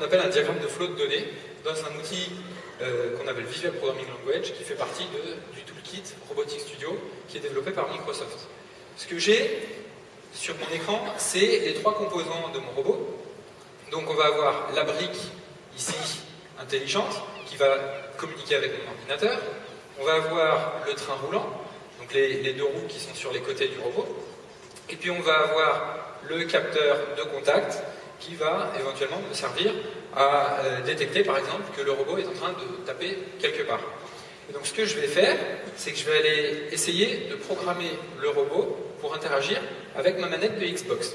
appelle un diagramme de flot de données dans un outil qu'on appelle Visual Programming Language, qui fait partie du toolkit Robotics Studio, qui est développé par Microsoft. Ce que j'ai sur mon écran, c'est les trois composants de mon robot. Donc on va avoir la brique, ici, intelligente, qui va communiquer avec mon ordinateur. On va avoir le train roulant, donc les deux roues qui sont sur les côtés du robot. Et puis on va avoir le capteur de contact, qui va éventuellement me servir à détecter, par exemple, que le robot est en train de taper quelque part. Et donc ce que je vais faire, c'est que je vais aller essayer de programmer le robot pour interagir avec ma manette de Xbox.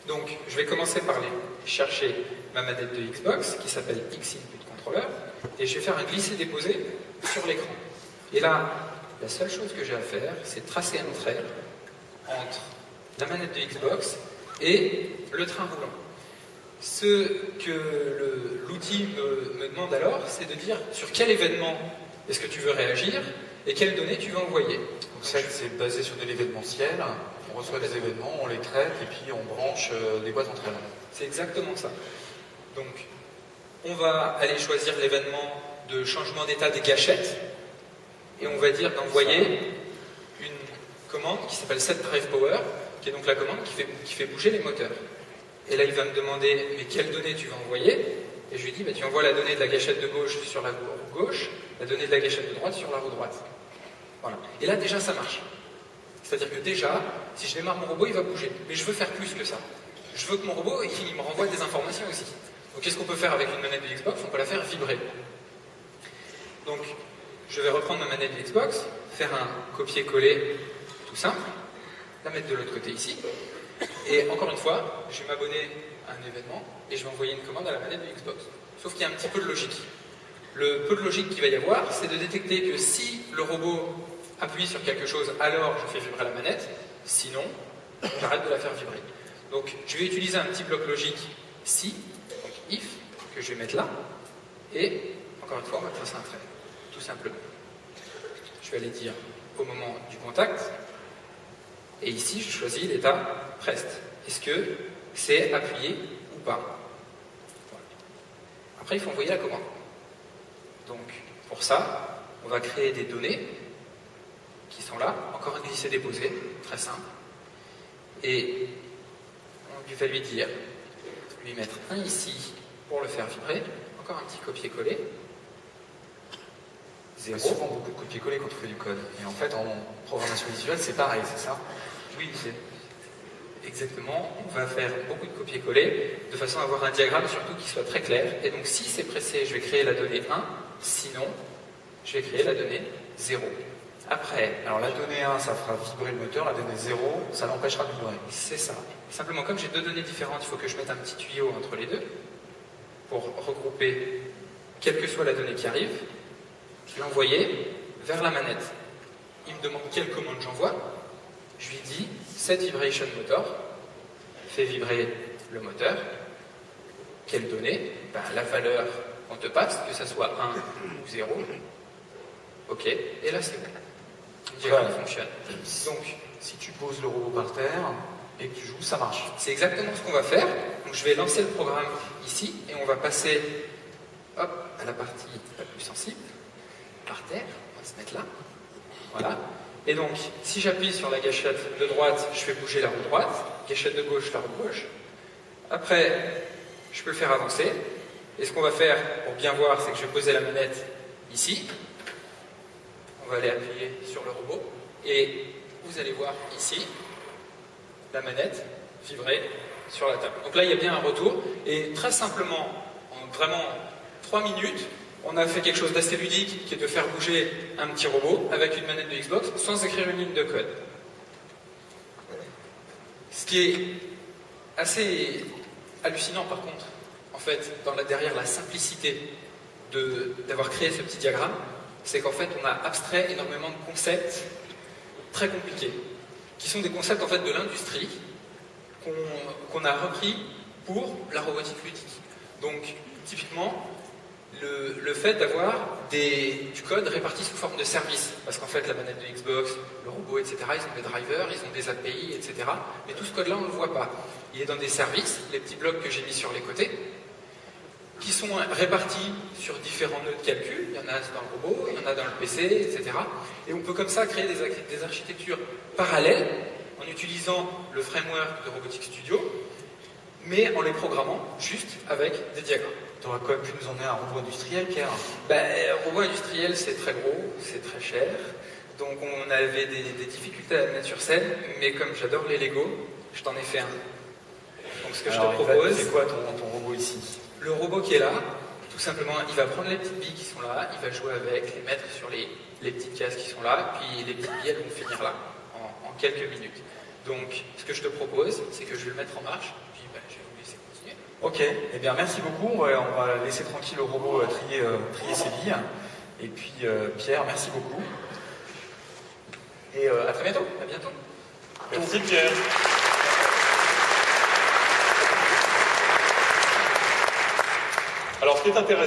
Donc je vais commencer par aller chercher ma manette de Xbox, qui s'appelle X-Input Controller, et je vais faire un glisser-déposer sur l'écran. Et là, la seule chose que j'ai à faire, c'est tracer un trait entre la manette de Xbox et le train roulant. Ce que l'outil me demande alors, c'est de dire sur quel événement est-ce que tu veux réagir et quelles données tu veux envoyer. Donc ça, c'est basé sur de l'événementiel, on reçoit des événements, on les traite et puis on branche les boîtes entre elles. C'est exactement ça. Donc, on va aller choisir l'événement de changement d'état des gâchettes et on va dire d'envoyer une commande qui s'appelle setDrivePower, qui est donc la commande qui fait bouger les moteurs. Et là, il va me demander, mais quelle donnée tu vas envoyer? Et je lui dis, bah, tu envoies la donnée de la gâchette de gauche sur la roue gauche, la donnée de la gâchette de droite sur la roue droite. Voilà. Et là, déjà, ça marche. C'est-à-dire que déjà, si je démarre mon robot, il va bouger. Mais je veux faire plus que ça. Je veux que mon robot, il me renvoie des informations aussi. Donc, qu'est-ce qu'on peut faire avec une manette de Xbox? On peut la faire vibrer. Donc, je vais reprendre ma manette de Xbox, faire un copier-coller tout simple, la mettre de l'autre côté ici, et encore une fois, je vais m'abonner à un événement et je vais envoyer une commande à la manette de Xbox. Sauf qu'il y a un petit peu de logique. Le peu de logique qu'il va y avoir, c'est de détecter que si le robot appuie sur quelque chose, alors je fais vibrer la manette, sinon, j'arrête de la faire vibrer. Donc, je vais utiliser un petit bloc logique si, donc if, que je vais mettre là, et encore une fois, on va tracer un trait, tout simplement. Je vais aller dire au moment du contact, et ici, je choisis l'état prest. Est-ce que c'est appuyé ou pas? Voilà. Après, il faut envoyer la commande. Donc, pour ça, on va créer des données qui sont là, encore un glisser-déposer, très simple. Et on va lui dire, lui mettre un ici pour le faire vibrer, encore un petit copier-coller. 0. Souvent beaucoup de copier-coller quand on fait du code. Et en fait, en programmation visuelle, c'est pareil, c'est ça? Oui, c'est exactement. On va faire beaucoup de copier-coller de façon à avoir un diagramme surtout qui soit très clair. Et donc, si c'est pressé, je vais créer la donnée 1. Sinon, je vais créer la donnée 0. Après, alors la donnée 1, ça fera vibrer le moteur. La donnée 0, ça l'empêchera de vibrer. C'est ça. Simplement, comme j'ai deux données différentes, il faut que je mette un petit tuyau entre les deux pour regrouper, quelle que soit la donnée qui arrive, l'envoyer vers la manette. Il me demande quelle commande j'envoie. Je lui dis set vibration motor, fait vibrer le moteur. Quelle donnée? Ben, la valeur qu'on te passe, que ça soit 1 ou 0. Ok, et là c'est bon. Le diagramme fonctionne. Donc, si tu poses le robot par terre et que tu joues, ça marche. C'est exactement ce qu'on va faire. Donc je vais lancer le programme ici et on va passer hop, à la partie la plus sensible. Par terre, on va se mettre là. Voilà. Et donc, si j'appuie sur la gâchette de droite, je fais bouger la roue droite, gâchette de gauche, la roue gauche. Après, je peux le faire avancer. Et ce qu'on va faire, pour bien voir, c'est que je vais poser la manette ici. On va aller appuyer sur le robot. Et vous allez voir ici, la manette vibrer sur la table. Donc là, il y a bien un retour. Et très simplement, en vraiment 3 minutes, on a fait quelque chose d'assez ludique, qui est de faire bouger un petit robot avec une manette de Xbox sans écrire une ligne de code. Ce qui est assez hallucinant par contre, en fait, derrière la simplicité d'avoir créé ce petit diagramme, c'est qu'en fait on a abstrait énormément de concepts très compliqués, qui sont des concepts en fait de l'industrie qu'on a repris pour la robotique ludique. Donc typiquement, le fait d'avoir du code réparti sous forme de services, parce qu'en fait la manette de Xbox, le robot, etc., ils ont des drivers, ils ont des API, etc. Mais tout ce code-là, on ne le voit pas. Il est dans des services, les petits blocs que j'ai mis sur les côtés. sont répartis sur différents nœuds de calcul. Il y en a dans le robot, il y en a dans le PC, etc. Et on peut comme ça créer des architectures parallèles en utilisant le framework de Robotics Studio, mais en les programmant juste avec des diagrammes. Tu aurais quand même pu nous emmener un robot industriel, Pierre? Robot industriel, c'est très gros, c'est très cher. Donc on avait des difficultés à le mettre sur scène, mais comme j'adore les Lego, je t'en ai fait un. Donc ce que je te propose... C'est quoi ton robot ici? Le robot qui est là, tout simplement, il va prendre les petites billes qui sont là, il va jouer avec, les mettre sur les petites cases qui sont là, puis les petites billes, elles vont finir là, en quelques minutes. Donc, ce que je te propose, c'est que je vais le mettre en marche, puis je vais vous laisser continuer. Ok, eh bien merci beaucoup, on va laisser tranquille le robot trier ses billes. Et puis Pierre, merci beaucoup. Et à très bientôt. À bientôt. Merci Pierre. Alors, ce qui est intéressant,